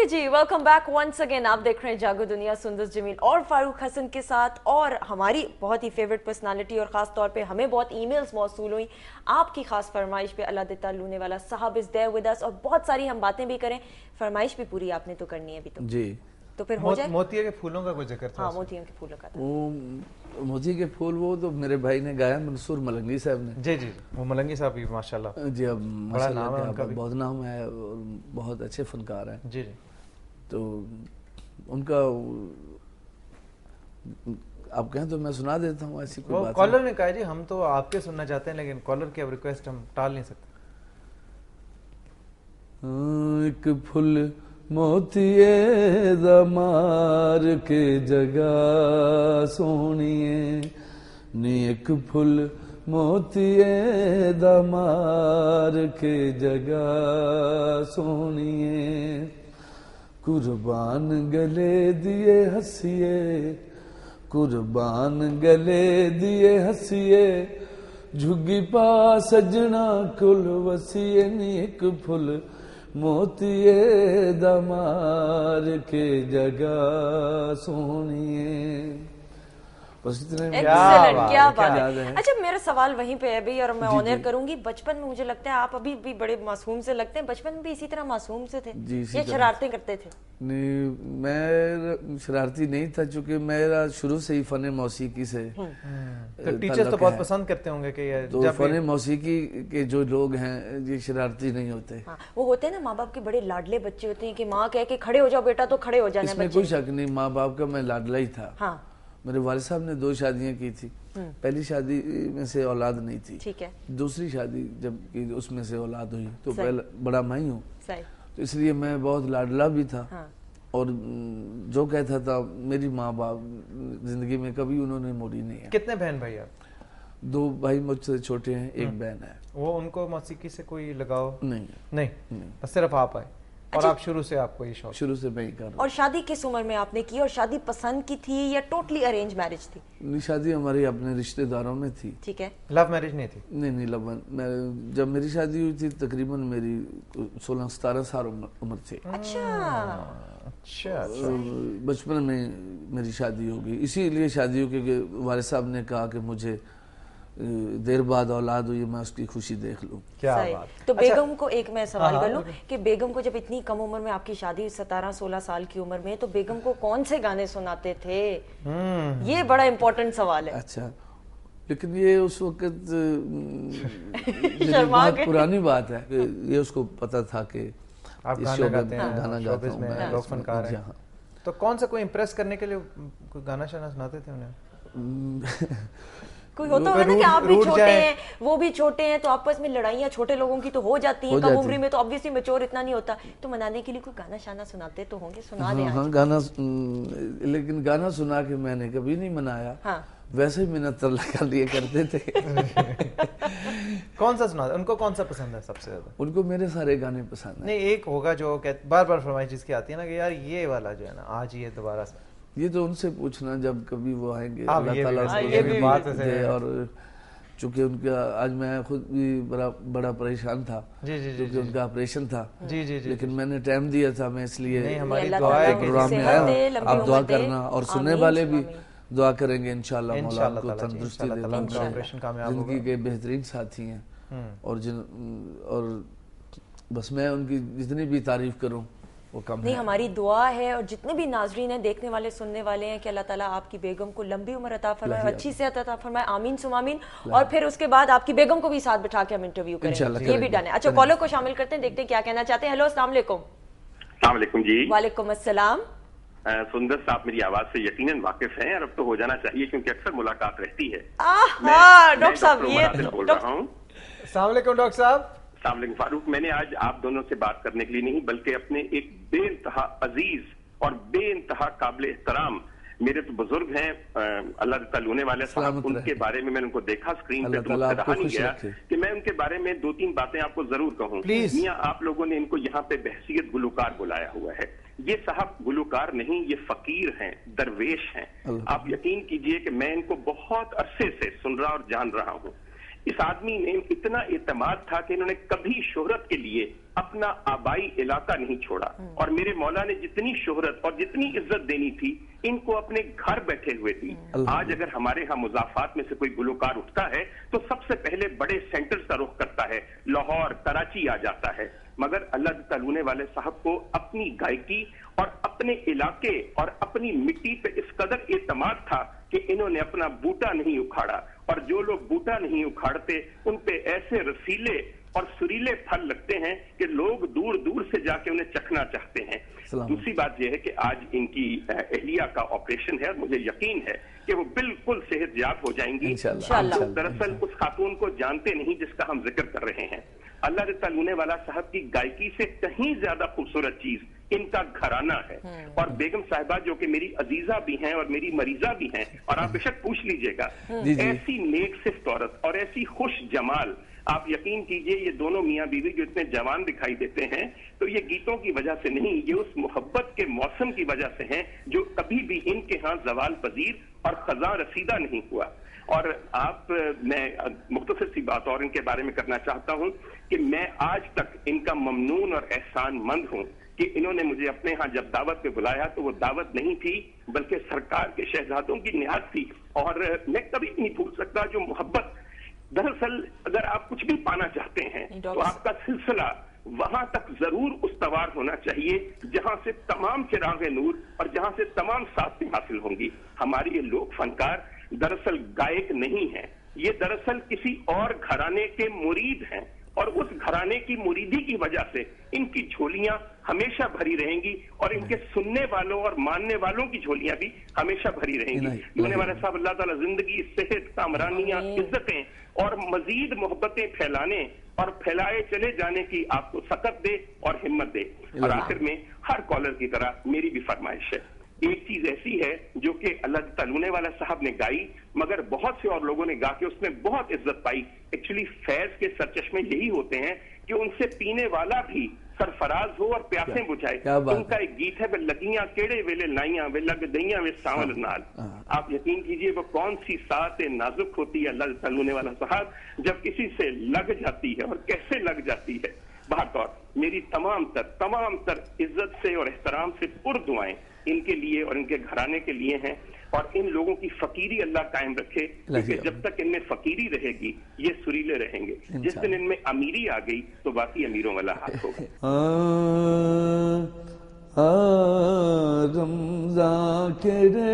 Okay जी, welcome back once again. आप देख रहे हैं जागो दुनिया सुंदर जमील और फारूक हसन के साथ, और हमारी बहुत ही फेवरेट पर्सनालिटी और ख़ास तौर पे हमें बहुत ईमेल्स मौसूल हुई आपकी खास फरमाइश पे। अल्लाह देता लूने वाला साहब इज़ देयर विद अस, और बहुत सारी हम बातें भी करें, फरमाइश भी पूरी आपने तो करनी है अभी तो जी। तो फिर हो जाए। मोतिया के फूलों का कोई जिक्र था? हाँ, मोतियों के फूलों का था। वो मोती के फूल वो तो मेरे भाई ने गाया, मंसूर मलंगी साहब ने। जी जी, वो मलंगी साहब भी माशाल्लाह जी, अब माशाल्लाह नाम है उनका भी। बहुत नाम है और बहुत अच्छे फनकार हैं। जी जी, तो उनका आप कहें तो मैं सुना देता हूँ, ऐसी कोई वो बात कॉलर ने कहा जी हम तो आपके सुनना चाहते हैं, लेकिन कॉलर की अब रिक्वेस्ट हम टाल नहीं सकते। एक फुल मोतिये दमार के जगह सोनिए नी, एक फुल मोतिये दमार के जगह सोनिए, कुर्बान गले दिए हंसिए, कुर्बान गले दिए हंसिए, झुग्गी पा सजना कुल वसिए नी, एक फुल मोतिये दमार के जगह सोनिए। बस इतने। एक्सीलेंट, क्या बात याद है। है। अच्छा, मेरा सवाल वहीं पे है भी, और मैं ऑनर करूंगी। बचपन में मुझे लगता है आप अभी भी बड़े मासूम से लगते हैं, बचपन में भी इसी तरह मासूम से थे जी, इसी या तरह। शरारतें करते थे? नहीं, मैं शरारती नहीं था, चूंकि मेरा शुरू से ही फन मौसीकी से तो टीचर्स तो बहुत पसंद करते होंगे कि ये तो फन मौसीकी के जो लोग हैं ये शरारती नहीं होते। हाँ, वो होते हैं ना, माँ बाप के बड़े लाडले बच्चे होते हैं कि माँ कह के खड़े हो जाओ बेटा तो खड़े हो जाना है इसमें बच्चे। कोई शक नहीं, माँ बाप का मैं लाडला ही था। हाँ, मेरे वालिद साहब ने 2 शादियां की थी। पहली शादी में से औलाद नहीं थी, ठीक है। दूसरी शादी जब की उसमें से औलाद हुई तो सही। पहला बड़ा मैं ही हूँ, सही। तो इसलिए मैं बहुत लाडला भी था। हाँ। और जो कहता था मेरी माँ बाप जिंदगी में कभी उन्होंने मोड़ी नहीं है। कितने बहन भाई आप? 2 भाई मुझसे छोटे हैं, 1 बहन है। वो उनको मौसीकी से कोई लगाव नहीं, नहीं, बस सिर्फ आप आए और आप शुरू से आपको ये शौक? शुरू से मैं ही कर रहा और शादी किस उम्र में आपने की, और शादी पसंद की थी या टोटली अरेंज मैरिज थी? हूँ। शादी हमारी अपने रिश्तेदारों में थी। ठीक है। लव मैरिज नहीं थी? नहीं, लवन जब मेरी शादी हुई थी तकरीबन मेरी 16-17 साल उम्र थी। अच्छा। बचपन में मेरी शादी हो गई, इसीलिए शादी हो क्योंकि वालिद साहब ने कहा कि मुझे देर बाद औलाद हुई, मैं उसकी खुशी देख लूं। क्या सही। बात। तो अच्छा, बेगम को एक मैं सवाल हाँ, कर लूं कि बेगम को जब इतनी कम उम्र में आपकी शादी हुई, 17-16 साल की उम्र में, तो बेगम को कौन से गाने सुनाते थे? ये बड़ा इंपॉर्टेंट सवाल है। अच्छा, लेकिन ये उस वक्त शर्मा बहुत गए। पुरानी बात है कि ये उसको पता था कि आप इस गाना शो में गाते हैं, गाना गाता शोबिज़ हूँ में मैं, लोग इसमें। फनकार जी हैं। हाँ। तो कौन सा कोई इम्प्रेस करने के लिए कोई गाना शाना सुनाते थे उन्हें? कोई होता होगा ना कि आप भी छोटे हैं, वो भी छोटे हैं, तो आपस में लड़ाइयाँ छोटे लोगों की तो हो जाती हैं। कम उम्र में तो ऑब्वियसली मैच्योर इतना नहीं होता, तो मनाने के लिए कोई गाना शाना सुनाते तो होंगे, सुना दें। हाँ, गाना लेकिन गाना सुना के मैंने कभी नहीं मनाया। हाँ। वैसे ही मिन्नत तरला कर लिए करते थे। कौन सा सुना? उनको कौन सा पसंद है सबसे ज्यादा? उनको मेरे सारे गाने पसंद हैं। नहीं, एक होगा जो बार बार फरमाइश जिसकी आती है ना कि यार ये वाला जो है ना, आज ये दोबारा से। ये तो उनसे पूछना जब कभी वो आएंगे। हाँ, अल्लाह ये ताला भी- उनको ये भी ज़िंदगी बात दे। है। और चूंकि उनका आज मैं खुद भी बड़ा परेशान था, जी जी जी क्योंकि उनका ऑपरेशन था। जी जी जी। लेकिन मैंने टाइम दिया था, मैं इसलिए नहीं, हमारी अल्लाह दुआ ताला है उनको कि प्रोग्राम में सेहत दे, आया। लंबी आप दुआ उम्र दे। करना और सुनने आमीन, वाले भी आमीन। दुआ करेंगे इंशाल्लाह। मौला इंशाल्लाह उनको ताला जी, तंदुरुस्ती इंशाल्लाह दे ताला उनका दें। ऑपरेशन कामयाब जिंदगी होगा। के बेहतरीन साथी हैं। और बस मैं उनकी जितनी भी तारीफ करूं वो कम नहीं, है। हमारी दुआ है, और जितने भी नाजरीन हैं, देखने वाले सुनने वाले हैं, कि अल्लाह ताला आपकी बेगम को लंबी उम्र अता फरमाए, अच्छी सेहत अता फरमाए। आमीन सुम आमीन। और फिर उसके बाद आपकी बेगम को भी साथ बिठा के हम इंटरव्यू इंशाल्लाह करेंगे, ये भी करेंगे। डन है। अच्छा, कॉलर को शामिल करते हैं, देखते हैं क्या कहना चाहते हैं। हेलो, अस्सलाम वालेकुम। अस्सलाम वालेकुम जी। वालेकुम अस्सलाम। सुंदर साहब मेरी आवाज से यकीनन वाकिफ हैं, और अब तो हो जाना चाहिए क्योंकि अक्सर मुलाकात रहती है। डॉक्टर साहब, ये बोल रहा हूँ। अस्सलाम वालेकुम डॉक्टर साहब। अस्सलाम वालेकुम फारूक। मैंने आज आप दोनों से बात करने के लिए नहीं, बल्कि अपने एक बेइंतहा अजीज और बेइंतहा काबिल एहतराम मेरे तो बुजुर्ग हैं, अल्लाह ताला होने वाले साहब, उनके बारे में मैंने उनको देखा स्क्रीन पे, तो मुझसे रहा नहीं गया कि मैं उनके बारे में 2-3 बातें आपको जरूर कहूँ। मियां, आप लोगों ने इनको यहाँ पे बहसियत गुलकार बुलाया हुआ है। ये साहब गुलकार नहीं, ये फकीर हैं, दरवेश हैं। आप यकीन कीजिए कि मैं इनको बहुत अरसे से सुन रहा और जान रहा हूँ। इस आदमी में इतना एतमाद था कि इन्होंने कभी शोहरत के लिए अपना आबाई इलाका नहीं छोड़ा, और मेरे मौला ने जितनी शोहरत और जितनी इज्जत देनी थी इनको अपने घर बैठे हुए दी। आज अगर हमारे यहाँ मुजाफात में से कोई गुलकार उठता है तो सबसे पहले बड़े सेंटर्स का रुख करता है, लाहौर, कराची आ जाता है, मगर अल्लाह तलूने वाले साहब को अपनी गायकी और अपने इलाके और अपनी मिट्टी पे इस कदर एतमाद था कि इन्होंने अपना बूटा नहीं उखाड़ा, और जो लोग बूटा नहीं उखाड़ते उन पे ऐसे रसीले और सुरीले फल लगते हैं कि लोग दूर दूर से जाके उन्हें चखना चाहते हैं। दूसरी बात यह है कि आज इनकी एहलिया का ऑपरेशन है और मुझे यकीन है कि वो बिल्कुल सेहतयाब हो जाएंगी। इंशाअल्लाह। दरअसल उस खातून को जानते नहीं जिसका हम जिक्र कर रहे हैं। अल्लाह तलूने वाला साहब की गायकी से कहीं ज्यादा खूबसूरत चीज इनका घराना है, और बेगम साहिबा जो कि मेरी अजीजा भी हैं और मेरी मरीजा भी हैं, और आप बेशक पूछ लीजिएगा, ऐसी नेक सिफ्त औरत और ऐसी खुश जमाल, आप यकीन कीजिए ये दोनों मियाँ बीवी जो इतने जवान दिखाई देते हैं तो ये गीतों की वजह से नहीं, ये उस मोहब्बत के मौसम की वजह से हैं जो कभी भी इनके यहाँ जवाल पजीर और खजा रसीदा नहीं हुआ। और मैं मुख्तसर सी बात और इनके बारे में करना चाहता हूँ कि मैं आज तक इनका ममनून और एहसान मंद हूँ कि इन्होंने मुझे अपने यहाँ जब दावत पे बुलाया तो वो दावत नहीं थी बल्कि सरकार के शहजादों की निहाज थी, और मैं कभी नहीं भूल सकता जो मोहब्बत। दरअसल अगर आप कुछ भी पाना चाहते हैं तो आपका सिलसिला वहां तक जरूर उस्तवार होना चाहिए जहां से तमाम चिराग नूर और जहां से तमाम साथें हासिल होंगी। हमारे ये लोक फनकार दरअसल गायक नहीं है, ये दरअसल किसी और घराने के मुरीद हैं, और उस घराने की मुरीदी की वजह से इनकी झोलियां हमेशा भरी रहेंगी और इनके सुनने वालों और मानने वालों की झोलियां भी हमेशा भरी रहेंगी। होने वाले साहब अल्लाह ताला जिंदगी, सेहत, कामरानियां, इज्जतें और मजीद मोहब्बतें फैलाने और फैलाए चले जाने की आपको सकत दे और हिम्मत दे। और आखिर में हर कॉलर की तरह मेरी भी फरमाइश है, एक चीज ऐसी है जो कि अल्लाह तलूने वाला साहब ने गाई मगर बहुत से और लोगों ने गा के उसमें बहुत इज्जत पाई। एक्चुअली फैज के सरचश्मे यही होते हैं कि उनसे पीने वाला भी सरफराज हो और प्यासे बुझाए। उनका एक गीत है, वे लगियां केड़े वेले लाइयां, वे लग दइयां वे सावल नाल। आप यकीन कीजिए वो कौन सी सात नाजुक होती है अल्लाह तलूने वाला साहब जब किसी से लग जाती है, और कैसे लग जाती है। बहरकौर मेरी तमाम तर इज्जत से और एहतराम से पुरदुआएं इनके लिए और इनके घराने के लिए हैं, और इन लोगों की फकीरी अल्लाह कायम रखे, क्योंकि जब तक इनमें फकीरी रहेगी ये सुरीले रहेंगे। जिस दिन इनमें अमीरी आ गई तो बाकी अमीरों वाला हाथ होगा। रमज़ान के रे